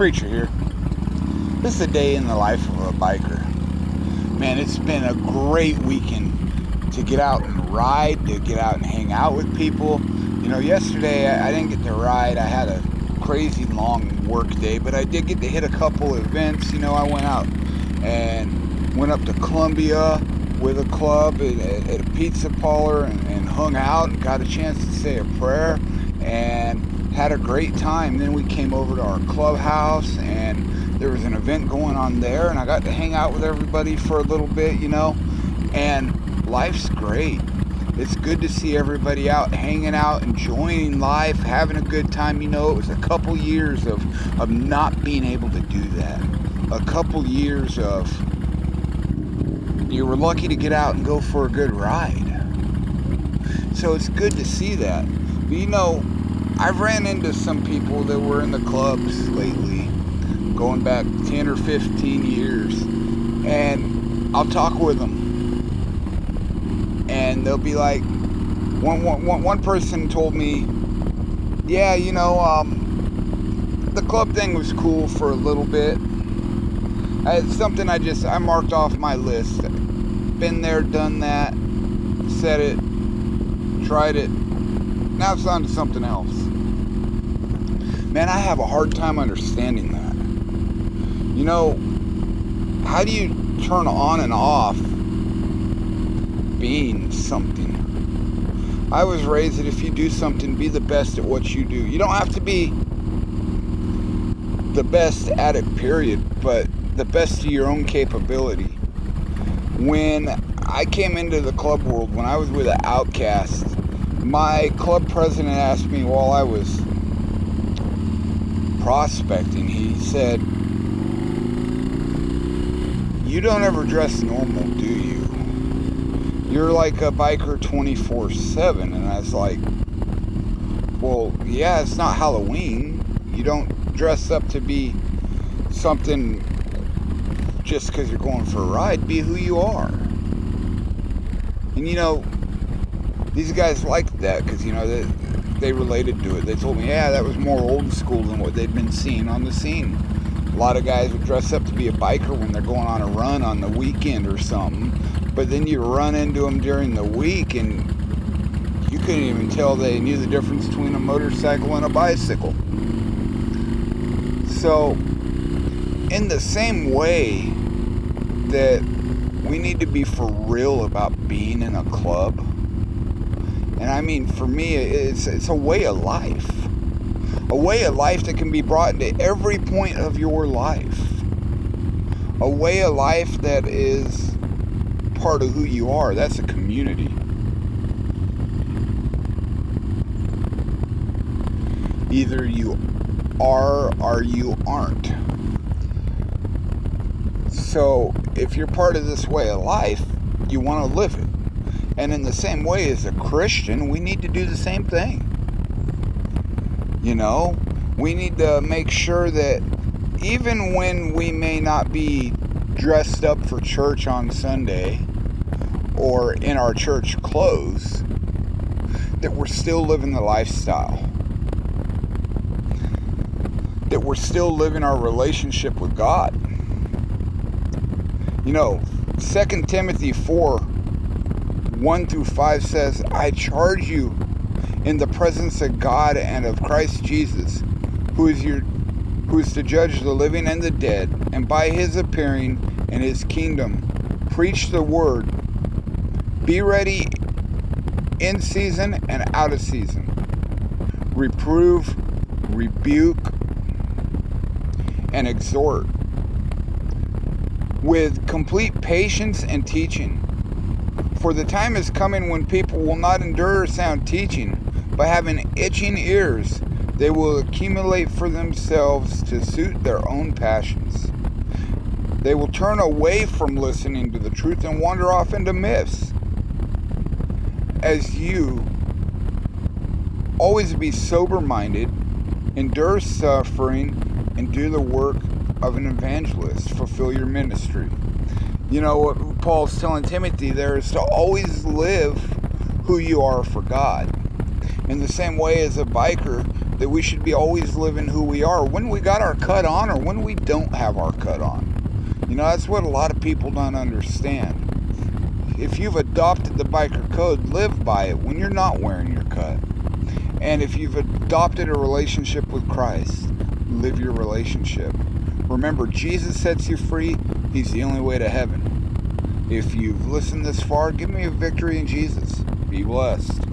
Preacher here. This is a day in the life of a biker. Man, it's been a great weekend to get out and ride, to get out and hang out with people. You know, yesterday I didn't get to ride. I had a crazy long work day, but I did get to hit a couple events. You know, I went out and went up to Columbia with a club at a pizza parlor and hung out and got a chance to say a prayer and had a great time. Then we came over to our clubhouse and there was an event going on there, and I got to hang out with everybody for a little bit, you know, and life's great. It's good to see everybody out, hanging out, enjoying life, having a good time. You know, it was a couple years of not being able to do that. A couple years of, you were lucky to get out and go for a good ride. So it's good to see that. But you know, I've ran into some people that were in the clubs lately, going back 10 or 15 years, and I'll talk with them. And they'll be like, one person told me, yeah, you know, the club thing was cool for a little bit. It's something I marked off my list. Been there, done that, said it, tried it. Now it's on to something else. Man, I have a hard time understanding that. You know, how do you turn on and off being something? I was raised that if you do something, be the best at what you do. You don't have to be the best at it, period, but the best to your own capability. When I came into the club world, when I was with an Outcast, my club president asked me while I was prospecting, he said, "You don't ever dress normal, do you? You're like a biker 24/7. And I was like, well, yeah, it's not Halloween. You don't dress up to be something just because you're going for a ride. Be who you are." And you know, these guys liked that because, you know, they related to it. They told me, yeah, that was more old school than what they'd been seeing on the scene. A lot of guys would dress up to be a biker when they're going on a run on the weekend or something. But then you run into them during the week and you couldn't even tell they knew the difference between a motorcycle and a bicycle. So, in the same way that we need to be for real about being in a club, and I mean, for me, it's a way of life. A way of life that can be brought into every point of your life. A way of life that is part of who you are. That's a community. Either you are or you aren't. So, if you're part of this way of life, you want to live it. And in the same way, as a Christian, we need to do the same thing. You know, we need to make sure that even when we may not be dressed up for church on Sunday or in our church clothes, that we're still living the lifestyle. That we're still living our relationship with God. You know, 2 Timothy 4:1-5 says, "I charge you in the presence of God and of Christ Jesus, who is to judge the living and the dead, and by his appearing in his kingdom, preach the word. Be ready in season and out of season. Reprove, rebuke, and exhort with complete patience and teaching. For the time is coming when people will not endure sound teaching, but having itching ears, they will accumulate for themselves to suit their own passions. They will turn away from listening to the truth and wander off into myths. As you, always be sober-minded, endure suffering, and do the work of an evangelist. Fulfill your ministry." You know, what Paul's telling Timothy there is to always live who you are for God. In the same way as a biker, that we should be always living who we are when we got our cut on or when we don't have our cut on. You know, that's what a lot of people don't understand. If you've adopted the biker code, live by it when you're not wearing your cut. And if you've adopted a relationship with Christ, live your relationship. Remember, Jesus sets you free. He's the only way to heaven. If you've listened this far, give me a victory in Jesus. Be blessed.